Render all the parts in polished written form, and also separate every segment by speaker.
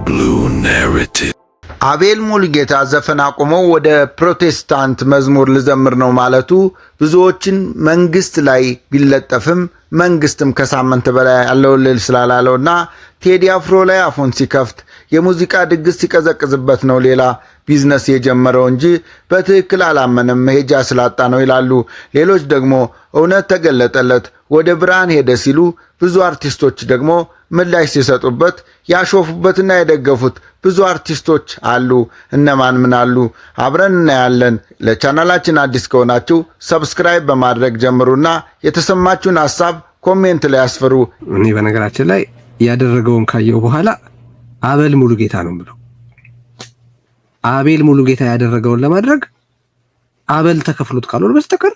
Speaker 1: Blue narrative.
Speaker 2: አቤል ሙሉጌታ ዘፈን አቁሞ ወደ ፕሮቴስታንት መዝሙር ልዘምር ነው ማለቱ ብዙዎችን መንግስት ላይ ቢለጠፍም መንግስትም ከሳምንት በላይ አለውልል ስላላለውና ቴዲ አፍሮ ላይ አፉን ሲከፍት የሙዚቃ ድግስ ሲቀዘቅዝበት ነው ሌላ ቢዝነስ የጀመረው እንጂ በትክክል አላመነም መሄጃ ስላጣ ነው ይላሉ። ሌሎች ደግሞ እውነት ተገለጠለት ወደ ብርሃን ሄደ ሲሉ፣ ብዙ አርቲስቶች ደግሞ ምላሽ ሲሰጡበት ያሾፉበትና የደገፉት ብዙ አርቲስቶች አሉ። እነማን ምን አሉ? አብረን እናያለን። ለቻናላችን አዲስ ከሆናችሁ ሰብስክራይብ በማድረግ ጀምሩና የተሰማችሁን ሐሳብ ኮሜንት ላይ አስፍሩ።
Speaker 3: እኔ በነገራችን ላይ ያደረገውን ካየው በኋላ አቤል ሙሉጌታ ነው ብለው አቤል ሙሉጌታ ያደረገውን ለማድረግ አቤል ተከፍሎት ካልሆነ በስተቀር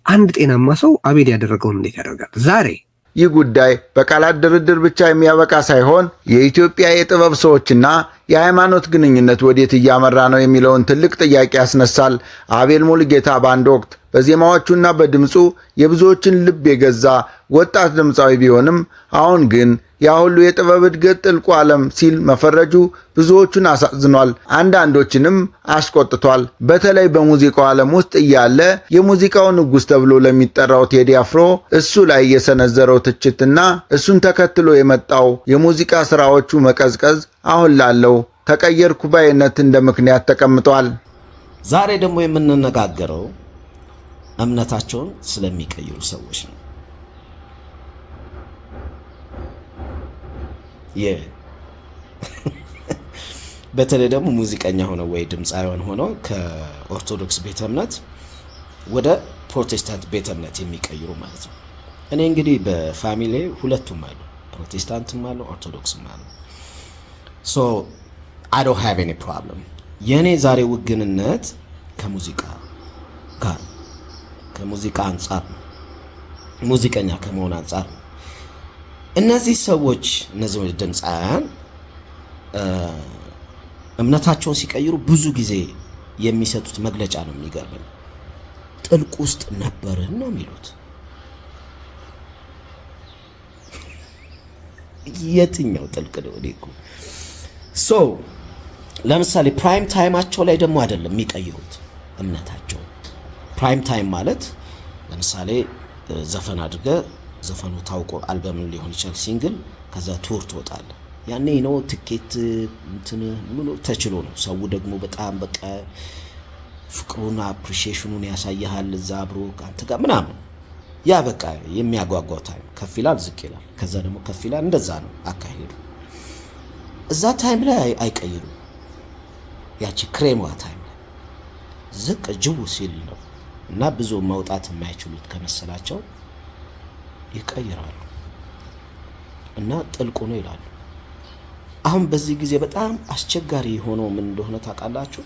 Speaker 3: አንድ ጤናማ ሰው አቤል ያደረገውን እንዴት ያደርጋል? ዛሬ
Speaker 2: ይህ ጉዳይ በቃላት ድርድር ብቻ የሚያበቃ ሳይሆን የኢትዮጵያ የጥበብ ሰዎችና የሃይማኖት ግንኙነት ወዴት እያመራ ነው የሚለውን ትልቅ ጥያቄ ያስነሳል። አቤል ሙሉጌታ በአንድ ወቅት በዜማዎቹና በድምፁ የብዙዎችን ልብ የገዛ ወጣት ድምፃዊ ቢሆንም አሁን ግን ያ ሁሉ የጥበብ እድገት ጥልቁ ዓለም ሲል መፈረጁ ብዙዎቹን አሳዝኗል፣ አንዳንዶችንም አስቆጥቷል። በተለይ በሙዚቃው ዓለም ውስጥ እያለ የሙዚቃው ንጉሥ ተብሎ ለሚጠራው ቴዲ አፍሮ እሱ ላይ የሰነዘረው ትችትና እሱን ተከትሎ የመጣው የሙዚቃ ሥራዎቹ መቀዝቀዝ አሁን ላለው ተቀየርኩ ባይነት እንደ ምክንያት ተቀምጧል።
Speaker 4: ዛሬ ደግሞ የምንነጋገረው እምነታቸውን ስለሚቀይሩ ሰዎች ነው። በተለይ ደግሞ ሙዚቀኛ ሆነው ወይ ድምፃውያን ሆነው ከኦርቶዶክስ ቤተ እምነት ወደ ፕሮቴስታንት ቤተ እምነት የሚቀይሩ ማለት ነው። እኔ እንግዲህ በፋሚሊ ሁለቱም አሉ፣ ፕሮቴስታንትም አሉ፣ ኦርቶዶክስም አሉ። ሶ አይ ዶንት ሃቭ ኤኒ ፕሮብለም። የእኔ ዛሬ ውግንነት ከሙዚቃ ጋር ከሙዚቃ አንጻር ነው፣ ሙዚቀኛ ከመሆን አንጻር ነው። እነዚህ ሰዎች እነዚህ ድምፃውያን እምነታቸውን ሲቀይሩ ብዙ ጊዜ የሚሰጡት መግለጫ ነው የሚገርመኝ። ጥልቅ ውስጥ ነበርን ነው የሚሉት። የትኛው ጥልቅ ነው? ሶ ለምሳሌ ፕራይም ታይማቸው ላይ ደግሞ አይደለም የሚቀይሩት እምነታቸው። ፕራይም ታይም ማለት ለምሳሌ ዘፈን አድርገ ዘፈኑ ታውቆ አልበምን ሊሆን ይችላል ሲንግል፣ ከዛ ቱር ትወጣለ። ያኔ ነው ትኬት እንትን ሙሉ ተችሎ ነው። ሰው ደግሞ በጣም በቃ ፍቅሩና አፕሪሺዬሽኑን ያሳያል እዛ አብሮ አንተ ጋር ምናምን። ያ በቃ የሚያጓጓው ታይም ከፍ ይላል ዝቅ ይላል፣ ከዛ ደግሞ ከፍ ይላል። እንደዛ ነው አካሄዱ። እዛ ታይም ላይ አይቀይሩ። ያቺ ክሬሟ ታይም ላይ ዝቅ ጅው ሲል ነው እና ብዙ መውጣት የማይችሉት ከመሰላቸው ይቀይራሉ እና ጥልቁ ነው ይላሉ። አሁን በዚህ ጊዜ በጣም አስቸጋሪ የሆነው ምን እንደሆነ ታውቃላችሁ?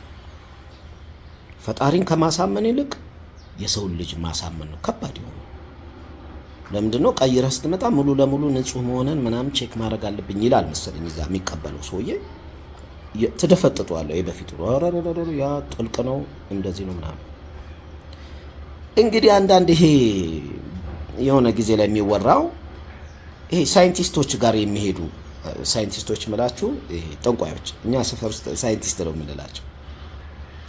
Speaker 4: ፈጣሪን ከማሳመን ይልቅ የሰውን ልጅ ማሳመን ነው ከባድ የሆነው። ለምንድን ነው? ቀይረህ ስትመጣ ሙሉ ለሙሉ ንጹህ መሆንን ምናምን ቼክ ማድረግ አለብኝ ይላል መሰለኝ እዛ የሚቀበለው ሰውዬ። ትደፈጥጧለህ። የበፊቱ ያ ጥልቅ ነው እንደዚህ ነው ምናምን። እንግዲህ አንዳንድ ይሄ የሆነ ጊዜ ላይ የሚወራው ይሄ ሳይንቲስቶች ጋር የሚሄዱ ሳይንቲስቶች ምላችሁ ይሄ ጠንቋዮች፣ እኛ ሰፈር ውስጥ ሳይንቲስት ነው የምንላቸው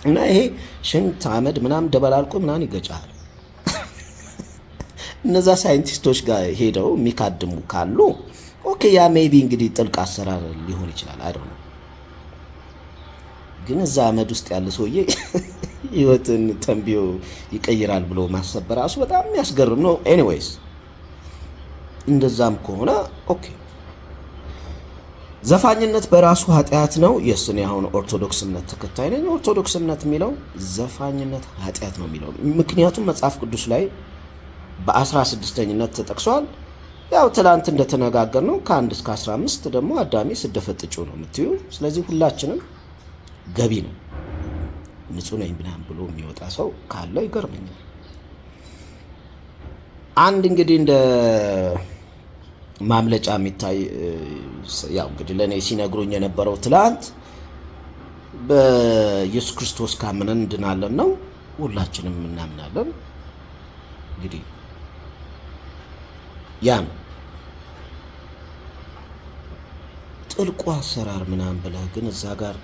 Speaker 4: እና ይሄ ሽንት አመድ ምናምን ደበላልቆ ምናምን ይገጫል። እነዛ ሳይንቲስቶች ጋር ሄደው የሚካድሙ ካሉ ኦኬ፣ ያ ሜቢ እንግዲህ ጥልቅ አሰራር ሊሆን ይችላል። አይ ዶንት ኖ። ግን እዛ አመድ ውስጥ ያለ ሰውዬ ህይወትን ተንቢዮ ይቀይራል ብሎ ማሰብ በራሱ በጣም የሚያስገርም ነው። ኤኒዌይስ እንደዛም ከሆነ ኦኬ። ዘፋኝነት በራሱ ኃጢአት ነው። የስኔ አሁን ኦርቶዶክስ እምነት ተከታይ ነኝ። ኦርቶዶክስ እምነት የሚለው ዘፋኝነት ኃጢአት ነው የሚለው ምክንያቱም መጽሐፍ ቅዱስ ላይ በ16ኝነት ተጠቅሷል። ያው ትላንት እንደተነጋገር ነው ከ1 እስከ 15 ደግሞ አዳሜ ስደፈጥጩ ነው የምትዩ። ስለዚህ ሁላችንም ገቢ ነው። ንጹህ ነኝ ብናም ብሎ የሚወጣ ሰው ካለ ይገርመኛል። አንድ እንግዲህ እንደ ማምለጫ የሚታይ ያው እንግዲህ ለኔ ሲነግሩኝ የነበረው ትላንት በኢየሱስ ክርስቶስ ካመንን እንድናለን ነው። ሁላችንም እናምናለን። እንግዲህ ያ ነው ጥልቁ አሰራር ምናምን ብለህ ግን እዛ ጋር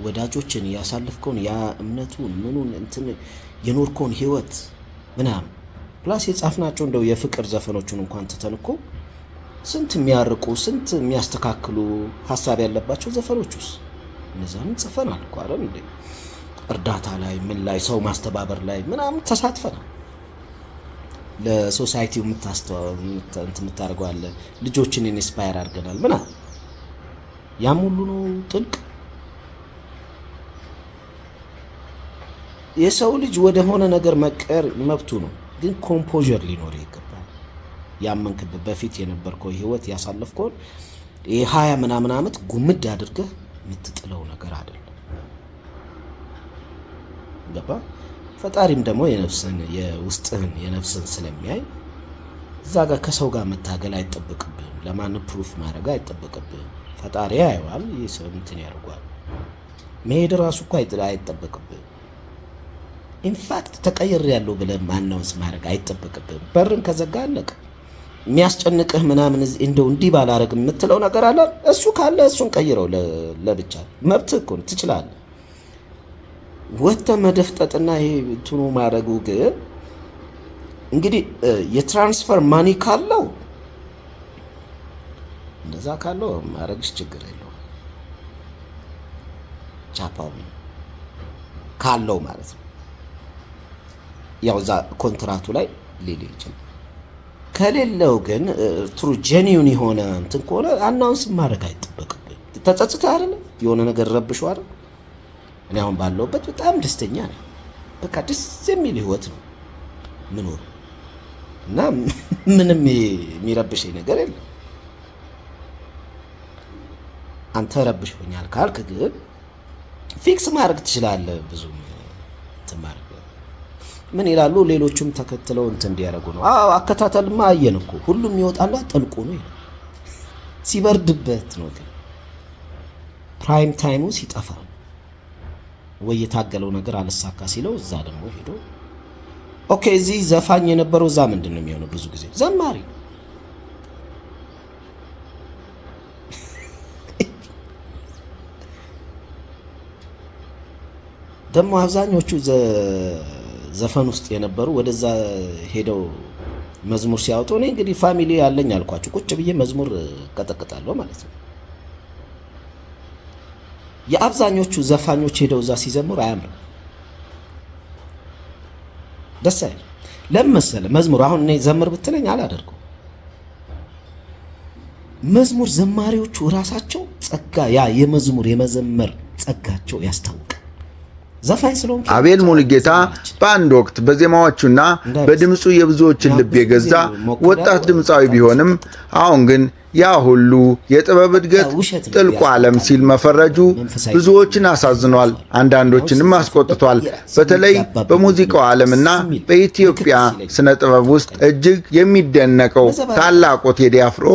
Speaker 4: ወዳጆችን ያሳልፍከውን ያ እምነቱን ምኑን እንትን የኖርከውን ህይወት ምናምን ፕላስ የጻፍናቸው እንደው የፍቅር ዘፈኖቹን እንኳን ትተን እኮ ስንት የሚያርቁ ስንት የሚያስተካክሉ ሀሳብ ያለባቸው ዘፈኖቹስ እነዛንም ጽፈናል እኮ አይደል እንዴ? እርዳታ ላይ ምን ላይ ሰው ማስተባበር ላይ ምናምን ተሳትፈናል። ለሶሳይቲው የምታደርገው አለ። ልጆችን ኢንስፓየር አድርገናል ምናምን። ያም ሁሉ ነው ጥልቅ። የሰው ልጅ ወደ ሆነ ነገር መቀየር መብቱ ነው፣ ግን ኮምፖዠር ሊኖር ይገባል። ያመንክበት በፊት የነበርከው ህይወት ያሳለፍከውን የ20 ምናምን ዓመት ጉምድ አድርገህ የምትጥለው ነገር አይደለም። ገባ? ፈጣሪም ደግሞ የነፍስን የውስጥህን የነፍስን ስለሚያይ እዛ ጋር ከሰው ጋር መታገል አይጠበቅብህም። ለማንም ፕሩፍ ማድረግ አይጠበቅብህም። ፈጣሪ ያየዋል። ይህ ሰው እንትን ያደርጓል። መሄድ ራሱ እኮ አይጠበቅብህም። ኢንፋክት ተቀይር ያለው ብለህ ማናውንስ ማድረግ አይጠበቅብህም። በርን ከዘጋ አለቀ። የሚያስጨንቅህ ምናምን እንደው እንዲህ ባላረግ የምትለው ነገር አለ። እሱ ካለ እሱን ቀይረው ለብቻ መብትህ እኮ ነው፣ ትችላለህ። ወጥተህ መደፍጠጥና ይሄ እንትኑ ማድረጉ ግን እንግዲህ የትራንስፈር ማኒ ካለው እንደዛ ካለው ማድረግሽ ችግር የለውም። ቻፓው ካለው ማለት ነው። ያው እዛ ኮንትራቱ ላይ ሊል ይችላል። ከሌለው ግን ትሩ ጄኒዩን የሆነ እንትን ከሆነ አናውንስ ማድረግ አይጠበቅብህ። ተጸጽተህ አይደል የሆነ ነገር ረብሽው አይደል? እኔ አሁን ባለውበት በጣም ደስተኛ ነኝ። በቃ ደስ የሚል ህይወት ነው ምኖር እና ምንም የሚረብሽኝ ነገር የለም። አንተ ረብሽኛል ካልክ ግን ፊክስ ማድረግ ትችላለህ። ብዙ ተማርክ ምን ይላሉ ሌሎቹም ተከትለው እንትን እንዲያደርጉ ነው። አከታተልማ አየን እኮ ሁሉም ይወጣላ ጠልቆ ነው ይላል። ሲበርድበት ነው ግን ፕራይም ታይሙ ሲጠፋ ወይ የታገለው ነገር አልሳካ ሲለው እዛ ደግሞ ሄዶ ኦኬ እዚህ ዘፋኝ የነበረው እዛ ምንድን ነው የሚሆነው? ብዙ ጊዜ ዘማሪ ደግሞ አብዛኞቹ ዘፈን ውስጥ የነበሩ ወደዛ ሄደው መዝሙር ሲያወጡ እኔ እንግዲህ ፋሚሊ ያለኝ አልኳችሁ ቁጭ ብዬ መዝሙር ቀጠቅጣለሁ ማለት ነው። የአብዛኞቹ ዘፋኞች ሄደው እዛ ሲዘምሩ አያምርም፣ ደስ አይልም። ለምን መሰለህ? መዝሙር አሁን እኔ ዘምር ብትለኝ አላደርገው። መዝሙር ዘማሪዎቹ ራሳቸው ጸጋ ያ የመዝሙር የመዘመር ጸጋቸው ያስታውቃል። ዘፋኝ ስለሆነ
Speaker 2: አቤል ሙሉጌታ በአንድ ወቅት በዜማዎቹና በድምፁ የብዙዎችን ልብ የገዛ ወጣት ድምፃዊ ቢሆንም አሁን ግን ያ ሁሉ የጥበብ እድገት ጥልቁ ዓለም ሲል መፈረጁ ብዙዎችን አሳዝኗል፣ አንዳንዶችንም አስቆጥቷል። በተለይ በሙዚቃው ዓለምና በኢትዮጵያ ስነ ጥበብ ውስጥ እጅግ የሚደነቀው ታላቁ ቴዲ አፍሮ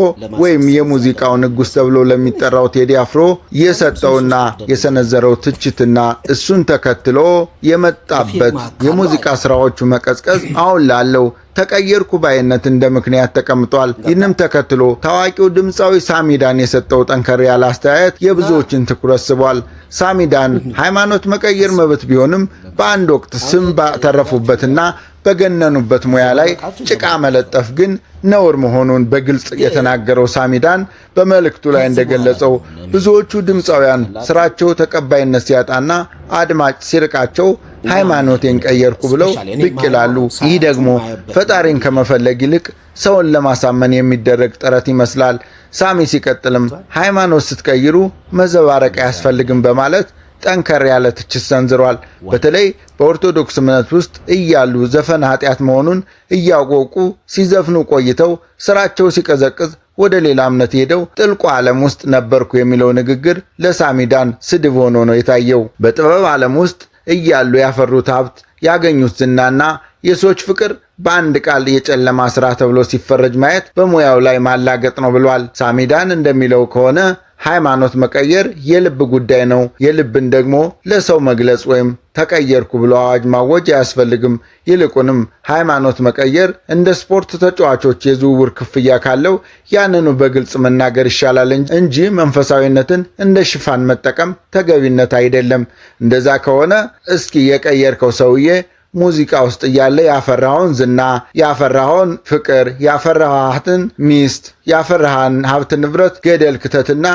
Speaker 2: ወይም የሙዚቃው ንጉሥ ተብሎ ለሚጠራው ቴዲ አፍሮ የሰጠውና የሰነዘረው ትችትና እሱን ተከትሎ የመጣበት የሙዚቃ ስራዎቹ መቀዝቀዝ አሁን ላለው ተቀየርኩ ባይነት እንደ ምክንያት ተቀምጧል። ይህንም ተከትሎ ታዋቂው ድምፃዊ ሳሚዳን የሰጠው ጠንከር ያለ አስተያየት የብዙዎችን ትኩረት ስቧል። ሳሚዳን ሃይማኖት መቀየር መብት ቢሆንም በአንድ ወቅት ስም ባተረፉበትና በገነኑበት ሙያ ላይ ጭቃ መለጠፍ ግን ነውር መሆኑን በግልጽ የተናገረው ሳሚዳን በመልእክቱ ላይ እንደገለጸው ብዙዎቹ ድምፃውያን ስራቸው ተቀባይነት ሲያጣና አድማጭ ሲርቃቸው ሃይማኖቴን ቀየርኩ ብለው ብቅ ይላሉ። ይህ ደግሞ ፈጣሪን ከመፈለግ ይልቅ ሰውን ለማሳመን የሚደረግ ጥረት ይመስላል። ሳሚ ሲቀጥልም ሃይማኖት ስትቀይሩ መዘባረቅ አያስፈልግም በማለት ጠንከር ያለ ትችት ሰንዝሯል። በተለይ በኦርቶዶክስ እምነት ውስጥ እያሉ ዘፈን ኃጢአት መሆኑን እያወቁ ሲዘፍኑ ቆይተው ስራቸው ሲቀዘቅዝ ወደ ሌላ እምነት ሄደው ጥልቁ ዓለም ውስጥ ነበርኩ የሚለው ንግግር ለሳሚዳን ስድብ ሆኖ ነው የታየው። በጥበብ ዓለም ውስጥ እያሉ ያፈሩት ሀብት፣ ያገኙት ዝናና የሰዎች ፍቅር በአንድ ቃል የጨለማ ስራ ተብሎ ሲፈረጅ ማየት በሙያው ላይ ማላገጥ ነው ብሏል። ሳሚዳን እንደሚለው ከሆነ ሃይማኖት መቀየር የልብ ጉዳይ ነው። የልብን ደግሞ ለሰው መግለጽ ወይም ተቀየርኩ ብሎ አዋጅ ማወጅ አያስፈልግም። ይልቁንም ሃይማኖት መቀየር እንደ ስፖርት ተጫዋቾች የዝውውር ክፍያ ካለው ያንኑ በግልጽ መናገር ይሻላል እንጂ መንፈሳዊነትን እንደ ሽፋን መጠቀም ተገቢነት አይደለም። እንደዛ ከሆነ እስኪ የቀየርከው ሰውዬ ሙዚቃ ውስጥ እያለ ያፈራኸውን ዝና፣ ያፈራኸውን ፍቅር፣ ያፈራሃትን ሚስት፣ ያፈራሃን ሀብት ንብረት ገደል ክተትና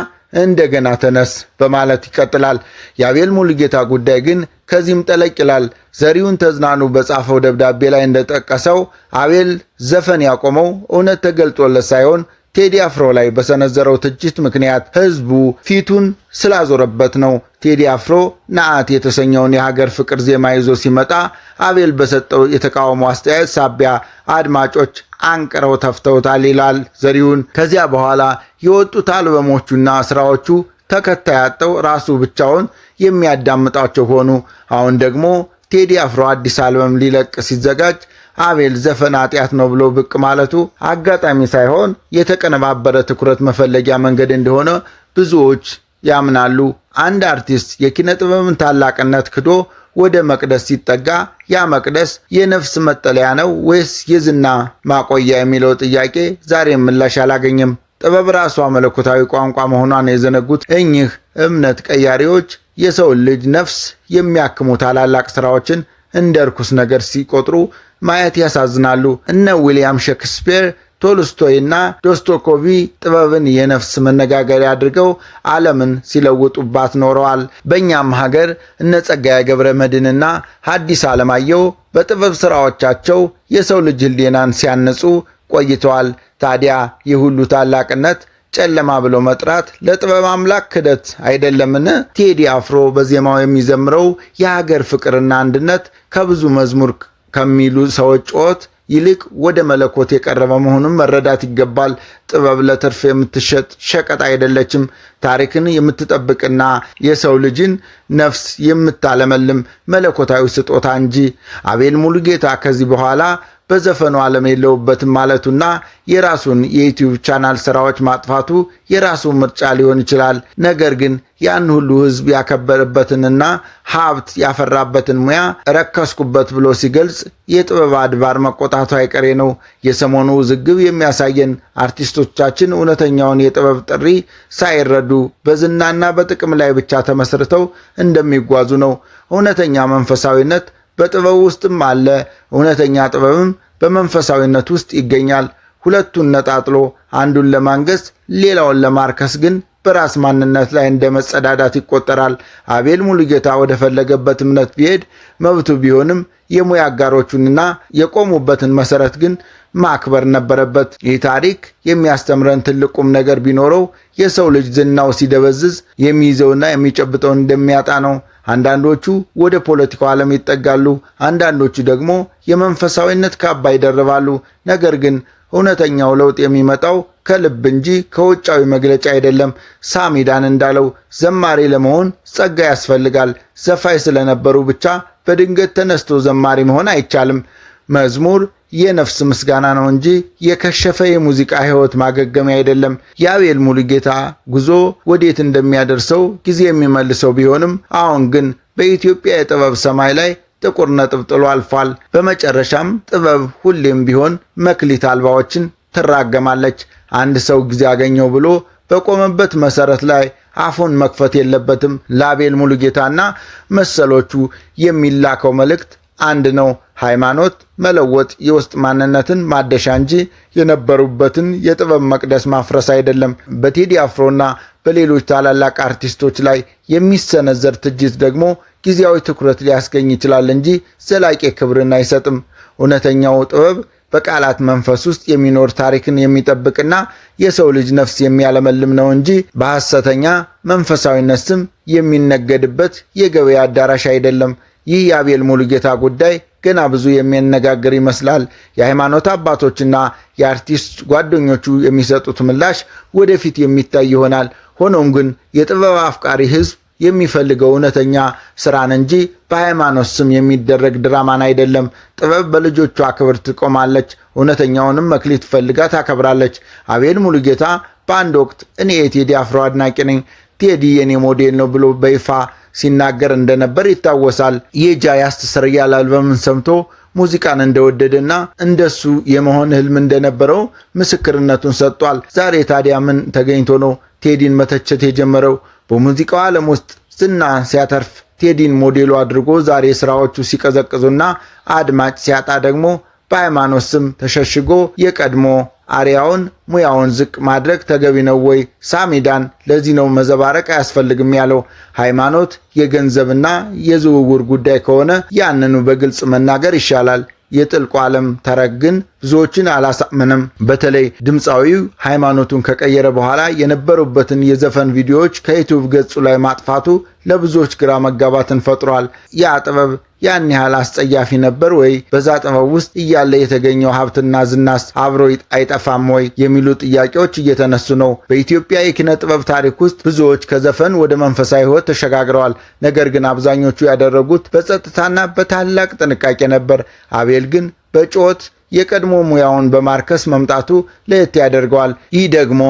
Speaker 2: እንደገና ተነስ በማለት ይቀጥላል። የአቤል ሙሉጌታ ጉዳይ ግን ከዚህም ጠለቅ ይላል። ዘሪሁን ተዝናኑ በጻፈው ደብዳቤ ላይ እንደጠቀሰው አቤል ዘፈን ያቆመው እውነት ተገልጦለት ሳይሆን ቴዲ አፍሮ ላይ በሰነዘረው ትችት ምክንያት ህዝቡ ፊቱን ስላዞረበት ነው። ቴዲ አፍሮ ነአት የተሰኘውን የሀገር ፍቅር ዜማ ይዞ ሲመጣ አቤል በሰጠው የተቃውሞ አስተያየት ሳቢያ አድማጮች አንቅረው ተፍተውታል ይላል ዘሪሁን። ከዚያ በኋላ የወጡት አልበሞቹና ስራዎቹ ተከታይ አጥተው ራሱ ብቻውን የሚያዳምጣቸው ሆኑ። አሁን ደግሞ ቴዲ አፍሮ አዲስ አልበም ሊለቅ ሲዘጋጅ አቤል ዘፈን ኃጢአት ነው ብሎ ብቅ ማለቱ አጋጣሚ ሳይሆን የተቀነባበረ ትኩረት መፈለጊያ መንገድ እንደሆነ ብዙዎች ያምናሉ። አንድ አርቲስት የኪነ ጥበብን ታላቅነት ክዶ ወደ መቅደስ ሲጠጋ ያ መቅደስ የነፍስ መጠለያ ነው ወይስ የዝና ማቆያ የሚለው ጥያቄ ዛሬም ምላሽ አላገኘም። ጥበብ ራሷ መለኮታዊ ቋንቋ መሆኗን የዘነጉት እኚህ እምነት ቀያሪዎች የሰው ልጅ ነፍስ የሚያክሙ ታላላቅ ስራዎችን እንደ ርኩስ ነገር ሲቆጥሩ ማየት ያሳዝናሉ። እነ ዊሊያም ሼክስፒር፣ ቶልስቶይና ዶስቶኮቪ ጥበብን የነፍስ መነጋገሪያ አድርገው ዓለምን ሲለውጡባት ኖረዋል። በእኛም ሀገር እነ ጸጋዬ ገብረ መድኅንና ሐዲስ ዓለማየሁ በጥበብ ሥራዎቻቸው የሰው ልጅ ሕሊናን ሲያነጹ ቆይተዋል። ታዲያ ይህ ሁሉ ታላቅነት ጨለማ ብሎ መጥራት ለጥበብ አምላክ ክደት አይደለምን? ቴዲ አፍሮ በዜማው የሚዘምረው የሀገር ፍቅርና አንድነት ከብዙ መዝሙር ከሚሉ ሰዎች ጩኸት ይልቅ ወደ መለኮት የቀረበ መሆኑን መረዳት ይገባል። ጥበብ ለትርፍ የምትሸጥ ሸቀጥ አይደለችም። ታሪክን የምትጠብቅና የሰው ልጅን ነፍስ የምታለመልም መለኮታዊ ስጦታ እንጂ። አቤል ሙሉጌታ ከዚህ በኋላ በዘፈኑ ዓለም የለውበትም ማለቱና የራሱን የዩቲዩብ ቻናል ስራዎች ማጥፋቱ የራሱ ምርጫ ሊሆን ይችላል። ነገር ግን ያን ሁሉ ህዝብ ያከበረበትንና ሀብት ያፈራበትን ሙያ ረከስኩበት ብሎ ሲገልጽ የጥበብ አድባር መቆጣቱ አይቀሬ ነው። የሰሞኑ ውዝግብ የሚያሳየን አርቲስቶቻችን እውነተኛውን የጥበብ ጥሪ ሳይረዱ በዝናና በጥቅም ላይ ብቻ ተመስርተው እንደሚጓዙ ነው። እውነተኛ መንፈሳዊነት በጥበብ ውስጥም አለ። እውነተኛ ጥበብም በመንፈሳዊነት ውስጥ ይገኛል። ሁለቱን ነጣጥሎ አንዱን ለማንገስ ሌላውን ለማርከስ ግን በራስ ማንነት ላይ እንደ መጸዳዳት ይቆጠራል። አቤል ሙሉጌታ ወደ ፈለገበት እምነት ቢሄድ መብቱ ቢሆንም የሙያ አጋሮቹንና የቆሙበትን መሰረት ግን ማክበር ነበረበት። ይህ ታሪክ የሚያስተምረን ትልቁም ነገር ቢኖረው የሰው ልጅ ዝናው ሲደበዝዝ የሚይዘውና የሚጨብጠው እንደሚያጣ ነው። አንዳንዶቹ ወደ ፖለቲካው ዓለም ይጠጋሉ፣ አንዳንዶቹ ደግሞ የመንፈሳዊነት ካባ ይደርባሉ። ነገር ግን እውነተኛው ለውጥ የሚመጣው ከልብ እንጂ ከውጫዊ መግለጫ አይደለም። ሳሚዳን እንዳለው ዘማሪ ለመሆን ጸጋ ያስፈልጋል። ዘፋኝ ስለነበሩ ብቻ በድንገት ተነስቶ ዘማሪ መሆን አይቻልም። መዝሙር የነፍስ ምስጋና ነው እንጂ የከሸፈ የሙዚቃ ሕይወት ማገገሚያ አይደለም። የአቤል ሙሉጌታ ጉዞ ወዴት እንደሚያደርሰው ጊዜ የሚመልሰው ቢሆንም አሁን ግን በኢትዮጵያ የጥበብ ሰማይ ላይ ጥቁር ነጥብ ጥሎ አልፏል። በመጨረሻም ጥበብ ሁሌም ቢሆን መክሊት አልባዎችን ትራገማለች። አንድ ሰው ጊዜ አገኘው ብሎ በቆመበት መሰረት ላይ አፉን መክፈት የለበትም። ለአቤል ሙሉጌታና መሰሎቹ የሚላከው መልእክት አንድ ነው። ሃይማኖት መለወጥ የውስጥ ማንነትን ማደሻ እንጂ የነበሩበትን የጥበብ መቅደስ ማፍረስ አይደለም። በቴዲ አፍሮና በሌሎች ታላላቅ አርቲስቶች ላይ የሚሰነዘር ትችት ደግሞ ጊዜያዊ ትኩረት ሊያስገኝ ይችላል እንጂ ዘላቂ ክብርን አይሰጥም። እውነተኛው ጥበብ በቃላት መንፈስ ውስጥ የሚኖር ታሪክን የሚጠብቅና የሰው ልጅ ነፍስ የሚያለመልም ነው እንጂ በሐሰተኛ መንፈሳዊነት ስም የሚነገድበት የገበያ አዳራሽ አይደለም። ይህ የአቤል ሙሉጌታ ጉዳይ ገና ብዙ የሚያነጋግር ይመስላል። የሃይማኖት አባቶችና የአርቲስት ጓደኞቹ የሚሰጡት ምላሽ ወደፊት የሚታይ ይሆናል። ሆኖም ግን የጥበብ አፍቃሪ ሕዝብ የሚፈልገው እውነተኛ ስራን እንጂ በሃይማኖት ስም የሚደረግ ድራማን አይደለም። ጥበብ በልጆቿ ክብር ትቆማለች፣ እውነተኛውንም መክሊት ፈልጋ ታከብራለች። አቤል ሙሉጌታ በአንድ ወቅት እኔ የቴዲ አፍሮ አድናቂ ነኝ፣ ቴዲ የኔ ሞዴል ነው ብሎ በይፋ ሲናገር እንደነበር ይታወሳል። የጃ ያስተሰርያል አልበምን ሰምቶ ሙዚቃን እንደወደደና እንደሱ የመሆን ህልም እንደነበረው ምስክርነቱን ሰጥቷል። ዛሬ ታዲያ ምን ተገኝቶ ነው ቴዲን መተቸት የጀመረው? በሙዚቃው ዓለም ውስጥ ዝና ሲያተርፍ ቴዲን ሞዴሉ አድርጎ ዛሬ ስራዎቹ ሲቀዘቅዙና አድማጭ ሲያጣ ደግሞ በሃይማኖት ስም ተሸሽጎ የቀድሞ አሪያውን ሙያውን ዝቅ ማድረግ ተገቢ ነው ወይ? ሳሚዳን ለዚህ ነው መዘባረቅ አያስፈልግም ያለው። ሃይማኖት የገንዘብና የዝውውር ጉዳይ ከሆነ ያንኑ በግልጽ መናገር ይሻላል። የጥልቁ ዓለም ተረክ ግን ብዙዎችን አላሳመነም። በተለይ ድምፃዊው ሃይማኖቱን ከቀየረ በኋላ የነበሩበትን የዘፈን ቪዲዮዎች ከዩቲዩብ ገጹ ላይ ማጥፋቱ ለብዙዎች ግራ መጋባትን ፈጥሯል። ያ ጥበብ ያን ያህል አስጸያፊ ነበር ወይ? በዛ ጥበብ ውስጥ እያለ የተገኘው ሀብትና ዝናስ አብሮ አይጠፋም ወይ? የሚሉ ጥያቄዎች እየተነሱ ነው። በኢትዮጵያ የኪነ ጥበብ ታሪክ ውስጥ ብዙዎች ከዘፈን ወደ መንፈሳዊ ሕይወት ተሸጋግረዋል። ነገር ግን አብዛኞቹ ያደረጉት በጸጥታና በታላቅ ጥንቃቄ ነበር። አቤል ግን በጩኸት የቀድሞ ሙያውን በማርከስ መምጣቱ ለየት ያደርገዋል። ይህ ደግሞ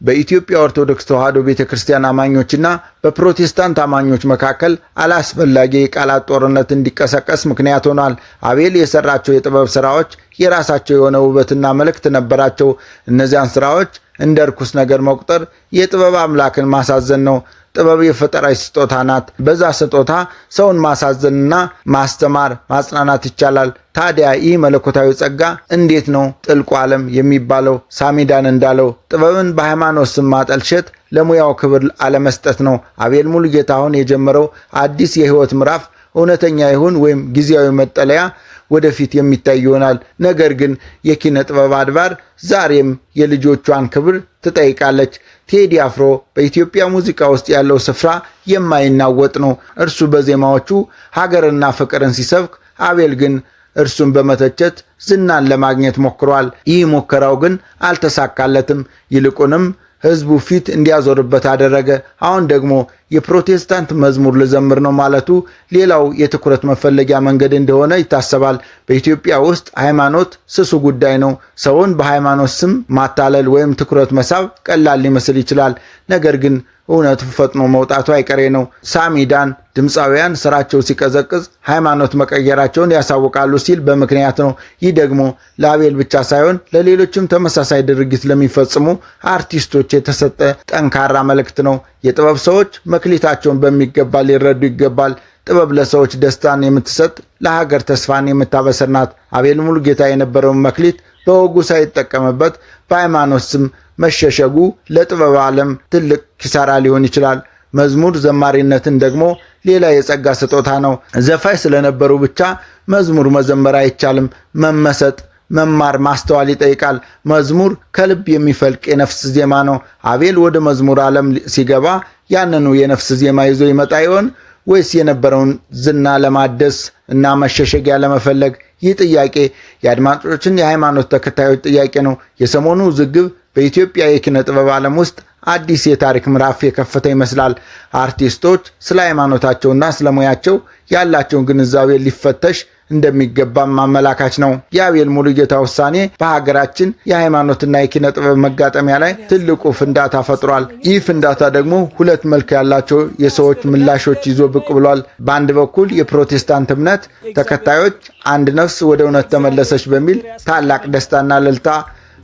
Speaker 2: በኢትዮጵያ ኦርቶዶክስ ተዋሕዶ ቤተክርስቲያን አማኞችና በፕሮቴስታንት አማኞች መካከል አላስፈላጊ የቃላት ጦርነት እንዲቀሰቀስ ምክንያት ሆኗል። አቤል የሰራቸው የጥበብ ስራዎች የራሳቸው የሆነ ውበትና መልእክት ነበራቸው። እነዚያን ስራዎች እንደ ርኩስ ነገር መቁጠር የጥበብ አምላክን ማሳዘን ነው። ጥበብ የፈጠራ ስጦታ ናት። በዛ ስጦታ ሰውን ማሳዘንና ማስተማር፣ ማጽናናት ይቻላል። ታዲያ ይህ መለኮታዊ ጸጋ እንዴት ነው ጥልቁ ዓለም የሚባለው? ሳሚዳን እንዳለው ጥበብን በሃይማኖት ስም ማጠልሸት ለሙያው ክብር አለመስጠት ነው። አቤል ሙሉጌታ አሁን የጀመረው አዲስ የህይወት ምዕራፍ እውነተኛ ይሁን ወይም ጊዜያዊ መጠለያ ወደፊት የሚታይ ይሆናል። ነገር ግን የኪነ ጥበብ አድባር ዛሬም የልጆቿን ክብር ትጠይቃለች። ቴዲ አፍሮ በኢትዮጵያ ሙዚቃ ውስጥ ያለው ስፍራ የማይናወጥ ነው። እርሱ በዜማዎቹ ሀገርና ፍቅርን ሲሰብክ፣ አቤል ግን እርሱን በመተቸት ዝናን ለማግኘት ሞክሯል። ይህ ሙከራው ግን አልተሳካለትም። ይልቁንም ህዝቡ ፊት እንዲያዞርበት አደረገ። አሁን ደግሞ የፕሮቴስታንት መዝሙር ልዘምር ነው ማለቱ ሌላው የትኩረት መፈለጊያ መንገድ እንደሆነ ይታሰባል። በኢትዮጵያ ውስጥ ሃይማኖት ስሱ ጉዳይ ነው። ሰውን በሃይማኖት ስም ማታለል ወይም ትኩረት መሳብ ቀላል ሊመስል ይችላል። ነገር ግን እውነቱ ፈጥኖ መውጣቱ አይቀሬ ነው። ሳሚዳን ድምፃውያን ስራቸው ሲቀዘቅዝ ሃይማኖት መቀየራቸውን ያሳውቃሉ ሲል በምክንያት ነው። ይህ ደግሞ ለአቤል ብቻ ሳይሆን ለሌሎችም ተመሳሳይ ድርጊት ለሚፈጽሙ አርቲስቶች የተሰጠ ጠንካራ መልእክት ነው። የጥበብ ሰዎች መክሊታቸውን በሚገባ ሊረዱ ይገባል። ጥበብ ለሰዎች ደስታን የምትሰጥ፣ ለሀገር ተስፋን የምታበስር ናት። አቤል ሙሉጌታ የነበረውን መክሊት በወጉ ሳይጠቀምበት በሃይማኖት ስም መሸሸጉ ለጥበብ ዓለም ትልቅ ኪሳራ ሊሆን ይችላል። መዝሙር ዘማሪነትን ደግሞ ሌላ የጸጋ ስጦታ ነው። ዘፋኝ ስለነበሩ ብቻ መዝሙር መዘመር አይቻልም። መመሰጥ፣ መማር፣ ማስተዋል ይጠይቃል። መዝሙር ከልብ የሚፈልቅ የነፍስ ዜማ ነው። አቤል ወደ መዝሙር ዓለም ሲገባ ያንኑ የነፍስ ዜማ ይዞ ይመጣ ይሆን ወይስ የነበረውን ዝና ለማደስ እና መሸሸጊያ ለመፈለግ? ይህ ጥያቄ የአድማጮችን የሃይማኖት ተከታዮች ጥያቄ ነው። የሰሞኑ ውዝግብ በኢትዮጵያ የኪነ ጥበብ ዓለም ውስጥ አዲስ የታሪክ ምዕራፍ የከፈተ ይመስላል። አርቲስቶች ስለ ሃይማኖታቸውና ስለ ሙያቸው ያላቸውን ግንዛቤ ሊፈተሽ እንደሚገባም ማመላካች ነው። የአቤል ሙሉጌታ ውሳኔ በሀገራችን የሃይማኖትና የኪነ ጥበብ መጋጠሚያ ላይ ትልቁ ፍንዳታ ፈጥሯል። ይህ ፍንዳታ ደግሞ ሁለት መልክ ያላቸው የሰዎች ምላሾች ይዞ ብቅ ብሏል። በአንድ በኩል የፕሮቴስታንት እምነት ተከታዮች አንድ ነፍስ ወደ እውነት ተመለሰች በሚል ታላቅ ደስታና እልልታ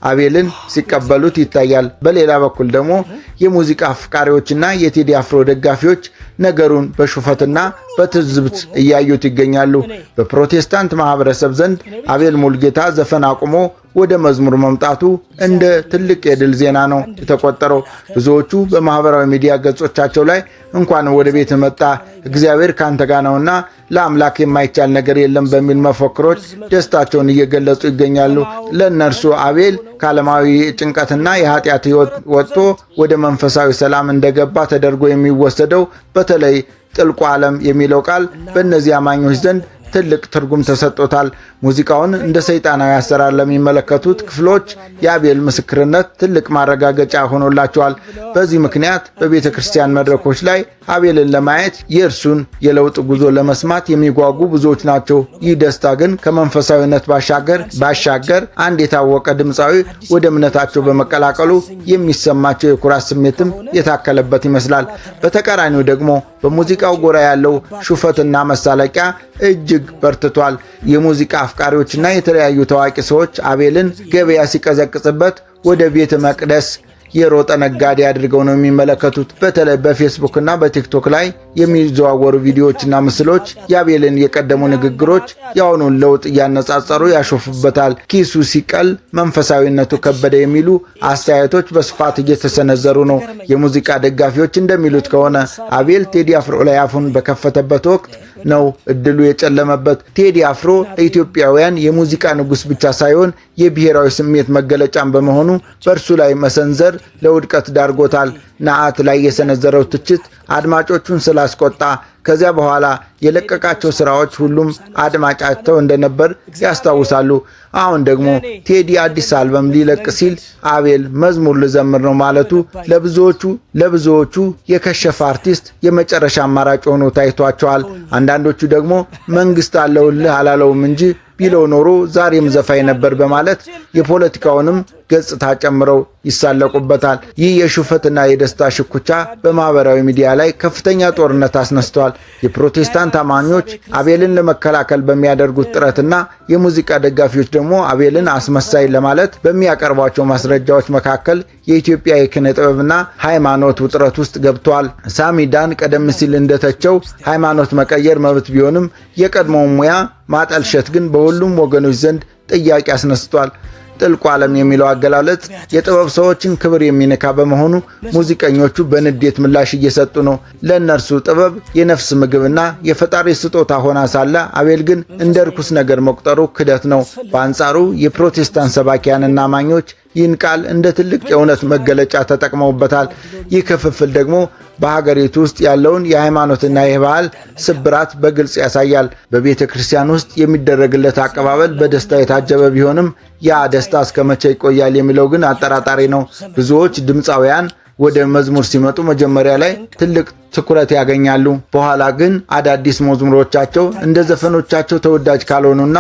Speaker 2: አቤልን ሲቀበሉት ይታያል። በሌላ በኩል ደግሞ የሙዚቃ አፍቃሪዎችና የቴዲ አፍሮ ደጋፊዎች ነገሩን በሹፈትና በትዝብት እያዩት ይገኛሉ። በፕሮቴስታንት ማህበረሰብ ዘንድ አቤል ሙሉጌታ ዘፈን አቁሞ ወደ መዝሙር መምጣቱ እንደ ትልቅ የድል ዜና ነው የተቆጠረው። ብዙዎቹ በማህበራዊ ሚዲያ ገጾቻቸው ላይ እንኳን ወደ ቤት መጣ፣ እግዚአብሔር ካንተ ጋር ነውና ለአምላክ የማይቻል ነገር የለም በሚል መፈክሮች ደስታቸውን እየገለጹ ይገኛሉ። ለእነርሱ አቤል ከዓለማዊ ጭንቀትና የኃጢአት ሕይወት ወጥቶ ወደ መንፈሳዊ ሰላም እንደገባ ተደርጎ የሚወሰደው በተለይ ጥልቁ ዓለም የሚለው ቃል በእነዚህ አማኞች ዘንድ ትልቅ ትርጉም ተሰጥቶታል። ሙዚቃውን እንደ ሰይጣናዊ አሰራር ለሚመለከቱት ክፍሎች የአቤል ምስክርነት ትልቅ ማረጋገጫ ሆኖላቸዋል። በዚህ ምክንያት በቤተ ክርስቲያን መድረኮች ላይ አቤልን ለማየት የእርሱን የለውጥ ጉዞ ለመስማት የሚጓጉ ብዙዎች ናቸው። ይህ ደስታ ግን ከመንፈሳዊነት ባሻገር አንድ የታወቀ ድምፃዊ ወደ እምነታቸው በመቀላቀሉ የሚሰማቸው የኩራት ስሜትም የታከለበት ይመስላል። በተቃራኒው ደግሞ በሙዚቃው ጎራ ያለው ሹፈትና መሳለቂያ እጅግ በርትቷል። የሙዚቃ አፍቃሪዎችና የተለያዩ ታዋቂ ሰዎች አቤልን ገበያ ሲቀዘቅዝበት ወደ ቤተ መቅደስ የሮጠ ነጋዴ አድርገው ነው የሚመለከቱት። በተለይ በፌስቡክ እና በቲክቶክ ላይ የሚዘዋወሩ ቪዲዮዎችና ምስሎች የአቤልን የቀደሙ ንግግሮች የአሁኑን ለውጥ እያነጻጸሩ ያሾፉበታል። ኪሱ ሲቀል መንፈሳዊነቱ ከበደ የሚሉ አስተያየቶች በስፋት እየተሰነዘሩ ነው። የሙዚቃ ደጋፊዎች እንደሚሉት ከሆነ አቤል ቴዲ አፍሮ ላይ አፉን በከፈተበት ወቅት ነው እድሉ የጨለመበት። ቴዲ አፍሮ ለኢትዮጵያውያን የሙዚቃ ንጉሥ ብቻ ሳይሆን የብሔራዊ ስሜት መገለጫም በመሆኑ በእርሱ ላይ መሰንዘር ለውድቀት ዳርጎታል። ነአት ላይ የሰነዘረው ትችት አድማጮቹን ስላስቆጣ ከዚያ በኋላ የለቀቃቸው ስራዎች ሁሉም አድማጫቸው እንደነበር ያስታውሳሉ። አሁን ደግሞ ቴዲ አዲስ አልበም ሊለቅ ሲል አቤል መዝሙር ልዘምር ነው ማለቱ ለብዙዎቹ የከሸፈ አርቲስት የመጨረሻ አማራጭ ሆኖ ታይቷቸዋል። አንዳንዶቹ ደግሞ መንግስት አለውልህ አላለውም እንጂ ቢለው ኖሮ ዛሬም ዘፋኝ ነበር በማለት የፖለቲካውንም ገጽታ ጨምረው ይሳለቁበታል። ይህ የሹፈትና የደስታ ሽኩቻ በማህበራዊ ሚዲያ ላይ ከፍተኛ ጦርነት አስነስቷል። የፕሮቴስታንት አማኞች አቤልን ለመከላከል በሚያደርጉት ጥረትና የሙዚቃ ደጋፊዎች ደግሞ አቤልን አስመሳይ ለማለት በሚያቀርቧቸው ማስረጃዎች መካከል የኢትዮጵያ የኪነ ጥበብና ሃይማኖት ውጥረት ውስጥ ገብቷል። ሳሚዳን ቀደም ሲል እንደተቸው ሃይማኖት መቀየር መብት ቢሆንም የቀድሞውን ሙያ ማጠልሸት ግን በሁሉም ወገኖች ዘንድ ጥያቄ አስነስቷል። ጥልቁ ዓለም የሚለው አገላለጽ የጥበብ ሰዎችን ክብር የሚነካ በመሆኑ ሙዚቀኞቹ በንዴት ምላሽ እየሰጡ ነው። ለእነርሱ ጥበብ የነፍስ ምግብና የፈጣሪ ስጦታ ሆና ሳለ አቤል ግን እንደ ርኩስ ነገር መቁጠሩ ክደት ነው። በአንጻሩ የፕሮቴስታንት ሰባኪያንና አማኞች ይህን ቃል እንደ ትልቅ የእውነት መገለጫ ተጠቅመውበታል። ይህ ክፍፍል ደግሞ በሀገሪቱ ውስጥ ያለውን የሃይማኖትና የባህል ስብራት በግልጽ ያሳያል። በቤተ ክርስቲያን ውስጥ የሚደረግለት አቀባበል በደስታ የታጀበ ቢሆንም ያ ደስታ እስከ መቼ ይቆያል የሚለው ግን አጠራጣሪ ነው። ብዙዎች ድምፃውያን ወደ መዝሙር ሲመጡ መጀመሪያ ላይ ትልቅ ትኩረት ያገኛሉ። በኋላ ግን አዳዲስ መዝሙሮቻቸው እንደ ዘፈኖቻቸው ተወዳጅ ካልሆኑና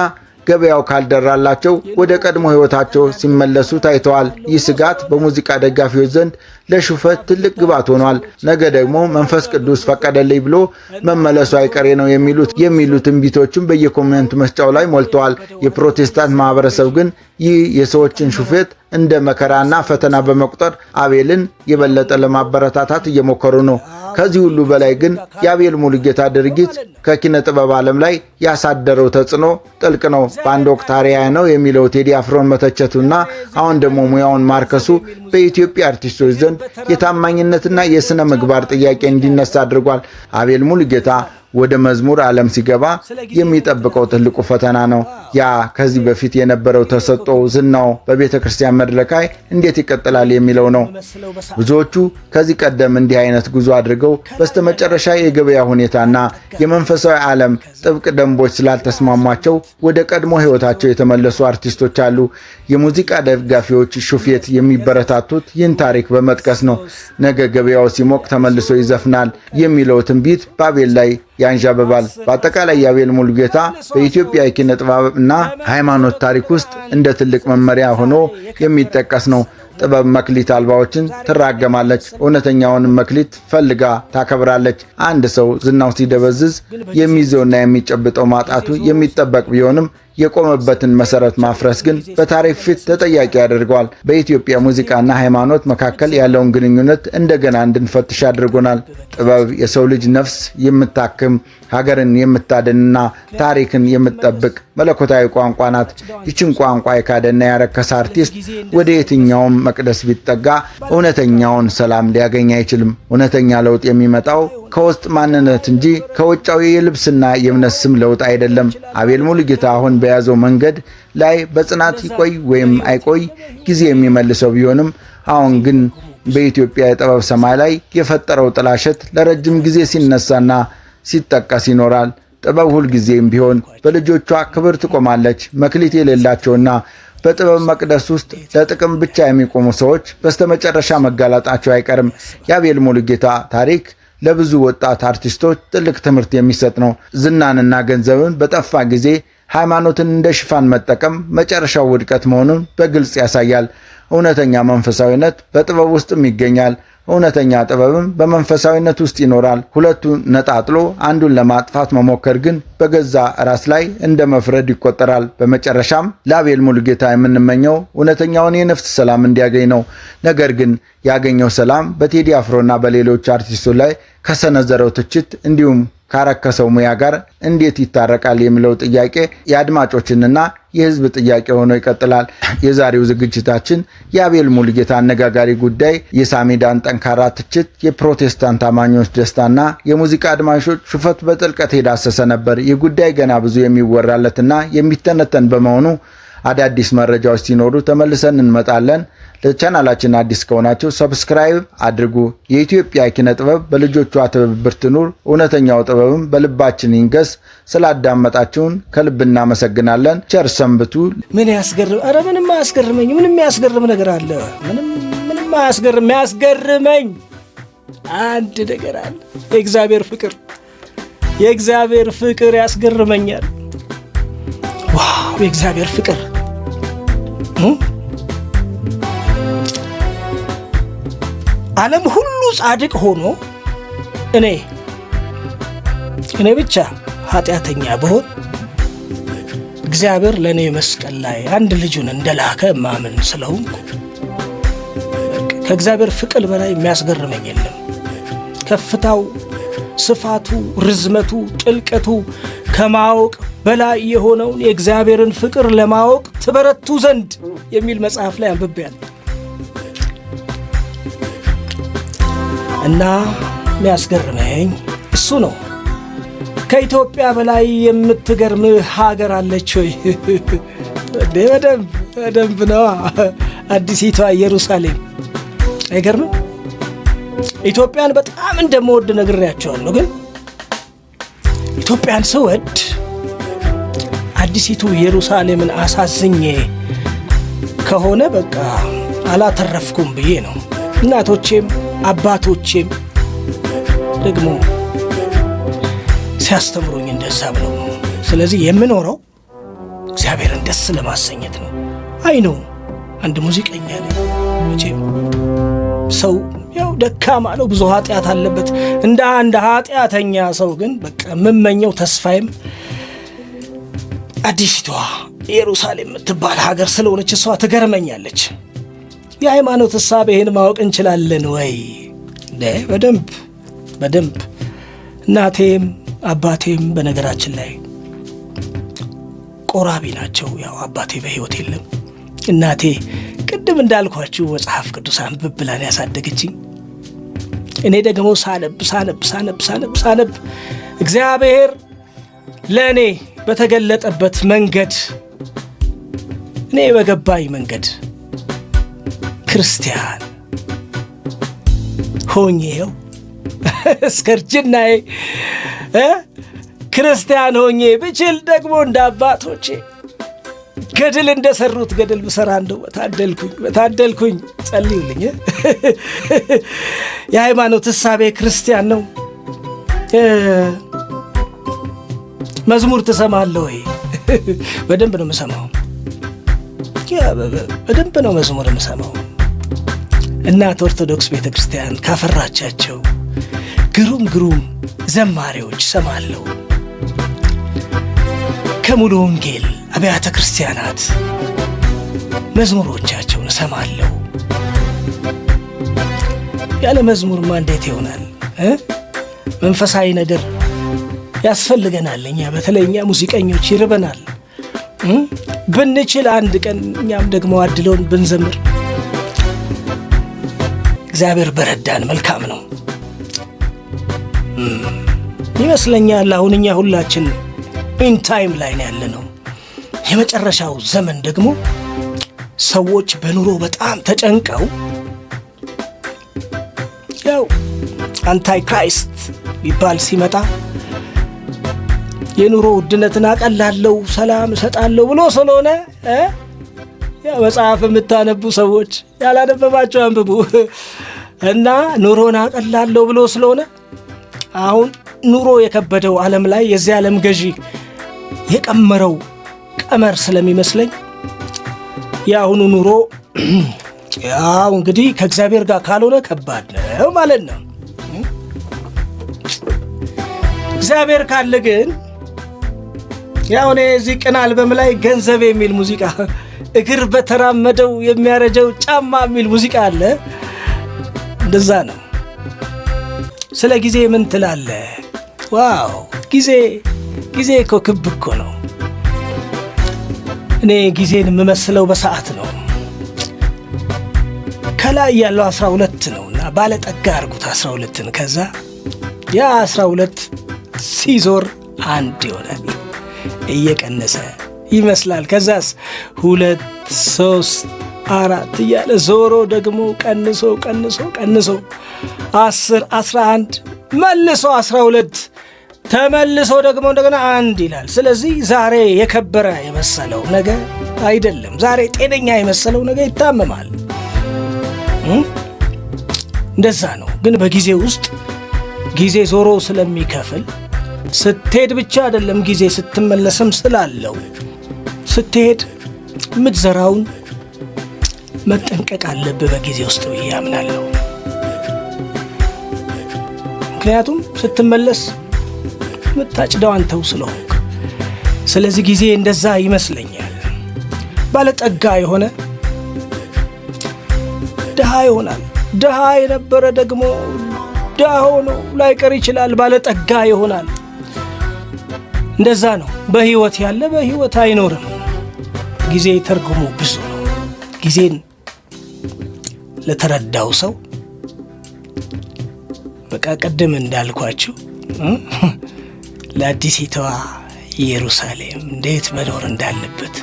Speaker 2: ገበያው ካልደራላቸው ወደ ቀድሞ ሕይወታቸው ሲመለሱ ታይተዋል። ይህ ስጋት በሙዚቃ ደጋፊዎች ዘንድ ለሹፈት ትልቅ ግባት ሆኗል። ነገ ደግሞ መንፈስ ቅዱስ ፈቀደልኝ ብሎ መመለሱ አይቀሬ ነው የሚሉት ትንቢቶችም በየኮሜንት መስጫው ላይ ሞልተዋል። የፕሮቴስታንት ማህበረሰብ ግን ይህ የሰዎችን ሹፈት እንደ መከራና ፈተና በመቁጠር አቤልን የበለጠ ለማበረታታት እየሞከሩ ነው። ከዚህ ሁሉ በላይ ግን የአቤል ሙሉጌታ ድርጊት ከኪነ ጥበብ ዓለም ላይ ያሳደረው ተጽዕኖ ጥልቅ ነው። በአንድ ወቅት አርአያ ነው የሚለው ቴዲ አፍሮን መተቸቱና አሁን ደግሞ ሙያውን ማርከሱ በኢትዮጵያ አርቲስቶች ዘንድ የታማኝነትና የሥነ ምግባር ጥያቄ እንዲነሳ አድርጓል። አቤል ሙሉጌታ ወደ መዝሙር ዓለም ሲገባ የሚጠብቀው ትልቁ ፈተና ነው። ያ ከዚህ በፊት የነበረው ተሰጥኦ ዝናው በቤተ ክርስቲያን መድረክ ላይ እንዴት ይቀጥላል የሚለው ነው። ብዙዎቹ ከዚህ ቀደም እንዲህ አይነት ጉዞ አድርገው በስተመጨረሻ የገበያ ሁኔታና የመንፈሳዊ ዓለም ጥብቅ ደንቦች ስላልተስማሟቸው ወደ ቀድሞ ሕይወታቸው የተመለሱ አርቲስቶች አሉ። የሙዚቃ ደጋፊዎች ሹፌት የሚበረታቱት ይህን ታሪክ በመጥቀስ ነው። ነገ ገበያው ሲሞቅ ተመልሶ ይዘፍናል የሚለው ትንቢት በአቤል ላይ ያንዣብባል። በአጠቃላይ የአቤል ሙሉጌታ በኢትዮጵያ የኪነ ጥበብና ሃይማኖት ታሪክ ውስጥ እንደ ትልቅ መመሪያ ሆኖ የሚጠቀስ ነው። ጥበብ መክሊት አልባዎችን ትራገማለች፣ እውነተኛውን መክሊት ፈልጋ ታከብራለች። አንድ ሰው ዝናው ሲደበዝዝ የሚይዘውና የሚጨብጠው ማጣቱ የሚጠበቅ ቢሆንም የቆመበትን መሰረት ማፍረስ ግን በታሪክ ፊት ተጠያቂ ያደርገዋል። በኢትዮጵያ ሙዚቃና ሃይማኖት መካከል ያለውን ግንኙነት እንደገና እንድንፈትሽ አድርጎናል። ጥበብ የሰው ልጅ ነፍስ የምታክም ሀገርን የምታድንና ታሪክን የምትጠብቅ መለኮታዊ ቋንቋ ናት። ይችን ቋንቋ የካደና ያረከሰ አርቲስት ወደ የትኛውም መቅደስ ቢጠጋ እውነተኛውን ሰላም ሊያገኝ አይችልም። እውነተኛ ለውጥ የሚመጣው ከውስጥ ማንነት እንጂ ከውጫዊ የልብስና የእምነት ስም ለውጥ አይደለም። አቤል ሙሉጌታ አሁን በያዘው መንገድ ላይ በጽናት ይቆይ ወይም አይቆይ ጊዜ የሚመልሰው ቢሆንም አሁን ግን በኢትዮጵያ የጥበብ ሰማይ ላይ የፈጠረው ጥላሸት ለረጅም ጊዜ ሲነሳና ሲጠቀስ ይኖራል። ጥበብ ሁልጊዜም ቢሆን በልጆቿ ክብር ትቆማለች። መክሊት የሌላቸውና በጥበብ መቅደስ ውስጥ ለጥቅም ብቻ የሚቆሙ ሰዎች በስተመጨረሻ መጋለጣቸው አይቀርም። የአቤል ሙሉጌታ ታሪክ ለብዙ ወጣት አርቲስቶች ጥልቅ ትምህርት የሚሰጥ ነው። ዝናንና ገንዘብን በጠፋ ጊዜ ሃይማኖትን እንደ ሽፋን መጠቀም መጨረሻው ውድቀት መሆኑን በግልጽ ያሳያል። እውነተኛ መንፈሳዊነት በጥበብ ውስጥም ይገኛል። እውነተኛ ጥበብም በመንፈሳዊነት ውስጥ ይኖራል። ሁለቱን ነጣጥሎ አንዱን ለማጥፋት መሞከር ግን በገዛ ራስ ላይ እንደ መፍረድ ይቆጠራል። በመጨረሻም ለአቤል ሙሉጌታ የምንመኘው እውነተኛውን የነፍስ ሰላም እንዲያገኝ ነው። ነገር ግን ያገኘው ሰላም በቴዲ አፍሮና በሌሎች አርቲስቶች ላይ ከሰነዘረው ትችት እንዲሁም ካረከሰው ሙያ ጋር እንዴት ይታረቃል የሚለው ጥያቄ የአድማጮችንና የሕዝብ ጥያቄ ሆኖ ይቀጥላል። የዛሬው ዝግጅታችን የአቤል ሙሉጌታ አነጋጋሪ ጉዳይ፣ የሳሚዳን ጠንካራ ትችት፣ የፕሮቴስታንት አማኞች ደስታና የሙዚቃ አድማጮች ሹፈት በጥልቀት የዳሰሰ ነበር። ይህ ጉዳይ ገና ብዙ የሚወራለትና የሚተነተን በመሆኑ አዳዲስ መረጃዎች ሲኖሩ ተመልሰን እንመጣለን። ለቻናላችን አዲስ ከሆናችሁ ሰብስክራይብ አድርጉ። የኢትዮጵያ ኪነ ጥበብ በልጆቿ ትብብር ትኑር፣ እውነተኛው ጥበብም በልባችን ይንገስ። ስላዳመጣችሁን ከልብ እናመሰግናለን። ቸር ሰንብቱ።
Speaker 1: ምን ያስገርም? ኧረ ምንም አያስገርመኝ። ምንም ያስገርም ነገር አለ? ምንም አያስገርም። ያስገርመኝ አንድ ነገር አለ። የእግዚአብሔር ፍቅር ያስገርመኛል። ዋው! የእግዚአብሔር ፍቅር ዓለም ሁሉ ጻድቅ ሆኖ እኔ ብቻ ኃጢአተኛ ብሆን እግዚአብሔር ለእኔ መስቀል ላይ አንድ ልጁን እንደላከ ማምን ስለሆንኩ ከእግዚአብሔር ፍቅር በላይ የሚያስገርመኝ የለም። ከፍታው፣ ስፋቱ፣ ርዝመቱ፣ ጥልቀቱ ከማወቅ በላይ የሆነውን የእግዚአብሔርን ፍቅር ለማወቅ ትበረቱ ዘንድ የሚል መጽሐፍ ላይ አንብቤያለሁ እና የሚያስገርመኝ እሱ ነው። ከኢትዮጵያ በላይ የምትገርም ሀገር አለች ወይ? በደንብ ነው። አዲሲቷ ኢየሩሳሌም አይገርምም? ኢትዮጵያን በጣም እንደምወድ ነግሬያቸዋለሁ። ግን ኢትዮጵያን ስወድ አዲሲቱ ኢየሩሳሌምን አሳዝኜ ከሆነ በቃ አላተረፍኩም ብዬ ነው። እናቶቼም አባቶቼም ደግሞ ሲያስተምሩኝ እንደዛ ብለው ነው። ስለዚህ የምኖረው እግዚአብሔርን ደስ ለማሰኘት ነው። አይ ነው አንድ ሙዚቀኛ ነኝ። መቼም ሰው ያው ደካማ ነው፣ ብዙ ኃጢአት አለበት። እንደ አንድ ኃጢአተኛ ሰው ግን በቃ የምመኘው ተስፋዬም አዲሲቷ ኢየሩሳሌም የምትባል ሀገር ስለሆነች እሷ ትገርመኛለች። የሃይማኖት ሐሳብ ይሄን ማወቅ እንችላለን ወይ? በደንብ እናቴም አባቴም በነገራችን ላይ ቆራቢ ናቸው። ያው አባቴ በሕይወት የለም። እናቴ ቅድም እንዳልኳችሁ መጽሐፍ ቅዱስ አንብብ ብላን ያሳደገችኝ። እኔ ደግሞ ሳነብ እግዚአብሔር ለእኔ በተገለጠበት መንገድ፣ እኔ በገባኝ መንገድ ክርስቲያን ሆኜው እስከ እርጅናዬ ክርስቲያን ሆኜ ብችል ደግሞ እንደ አባቶቼ ገድል እንደሰሩት ገድል ብሰራ እንደው በታደልኩኝ። ጸልዩልኝ። የሃይማኖት ሐሳቤ ክርስቲያን ነው። መዝሙር ትሰማለህ ወይ? በደንብ ነው የምሰማው። በደንብ ነው መዝሙር የምሰማው። እናት ኦርቶዶክስ ቤተክርስቲያን ካፈራቻቸው ግሩም ዘማሪዎች ሰማለሁ። ከሙሉ ወንጌል አብያተ ክርስቲያናት መዝሙሮቻቸውን ሰማለሁ። ያለ መዝሙርማ እንዴት ይሆናል? መንፈሳዊ ነገር ያስፈልገናል። እኛ በተለይ እኛ ሙዚቀኞች ይርበናል። ብንችል አንድ ቀን እኛም ደግሞ አድሎን ብንዘምር እግዚአብሔር በረዳን። መልካም ነው ይመስለኛል። አሁን እኛ ሁላችን ኢን ታይም ላይ ነው ያለነው። የመጨረሻው ዘመን ደግሞ ሰዎች በኑሮ በጣም ተጨንቀው ያው አንታይ ክራይስት ቢባል ሲመጣ የኑሮ ውድነትን አቀላለሁ፣ ሰላም እሰጣለሁ ብሎ ስለሆነ ያ መጽሐፍ የምታነቡ ሰዎች ያላነበባቸው አንብቡ እና ኑሮን አቀላለሁ ብሎ ስለሆነ አሁን ኑሮ የከበደው ዓለም ላይ የዚህ ዓለም ገዢ የቀመረው ቀመር ስለሚመስለኝ የአሁኑ ኑሮ ያው እንግዲህ ከእግዚአብሔር ጋር ካልሆነ ከባድ ነው ማለት ነው። እግዚአብሔር ካለ ግን ያው እዚህ ቅን አልበም ላይ ገንዘብ የሚል ሙዚቃ፣ እግር በተራመደው የሚያረጀው ጫማ የሚል ሙዚቃ አለ። እንደዛ ነው። ስለ ጊዜ ምን ትላለህ? ዋው ጊዜ እኮ ክብ እኮ ነው። እኔ ጊዜን የምመስለው በሰዓት ነው። ከላይ ያለው 12 ነውና ባለጠጋ አርጉት 12ን። ከዛ ያ 12 ሲዞር 1 ይሆናል፣ እየቀነሰ ይመስላል። ከዛስ 2 3 4 እያለ ዞሮ ደግሞ ቀንሶ 10 11 መልሶ 12 ተመልሶ ደግሞ እንደገና 1 ይላል። ስለዚህ ዛሬ የከበረ የመሰለው ነገ አይደለም። ዛሬ ጤነኛ የመሰለው ነገ ይታመማል። እንደዛ ነው። ግን በጊዜ ውስጥ ጊዜ ዞሮ ስለሚከፍል ስትሄድ ብቻ አይደለም ጊዜ ስትመለስም ስላለው ስትሄድ የምትዘራውን መጠንቀቅ አለብህ በጊዜ ውስጥ ብዬ አምናለሁ። ምክንያቱም ስትመለስ የምታጭደው አንተው ስለሆንክ። ስለዚህ ጊዜ እንደዛ ይመስለኛል። ባለጠጋ የሆነ ድሃ ይሆናል። ድሃ የነበረ ደግሞ ድሃ ሆኖ ላይቀር ይችላል፣ ባለጠጋ ይሆናል። እንደዛ ነው። በህይወት ያለ በህይወት አይኖርም። ጊዜ ትርጉሙ ብዙ ነው። ጊዜን ለተረዳው ሰው በቃ ቀደም እንዳልኳችሁ ለአዲሲቷ ኢየሩሳሌም እንዴት መኖር እንዳለበት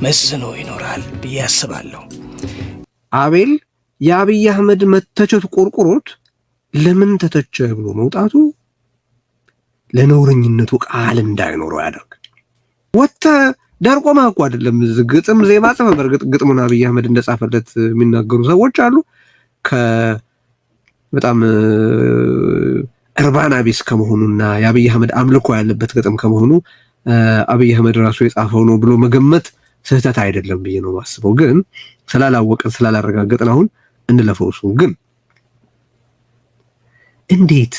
Speaker 1: መስኖ ይኖራል ብዬ አስባለሁ።
Speaker 3: አቤል የአብይ አህመድ መተቸት ቆርቆሮት ለምን ተተቸ ብሎ መውጣቱ ለነውረኝነቱ ቃል እንዳይኖረው ያደርግ። ወጣ ዳርቆማ እኮ አይደለም ግጥም ዜማ ጽፈ። በርግጥ ግጥሙን አብይ አህመድ እንደጻፈለት የሚናገሩ ሰዎች አሉ። በጣም እርባና ቢስ ከመሆኑና የአብይ አህመድ አምልኮ ያለበት ግጥም ከመሆኑ አብይ አህመድ ራሱ የጻፈው ነው ብሎ መገመት ስህተት አይደለም ብዬ ነው ማስበው። ግን ስላላወቅን ስላላረጋገጥን አሁን እንለፈው። እሱ ግን እንዴት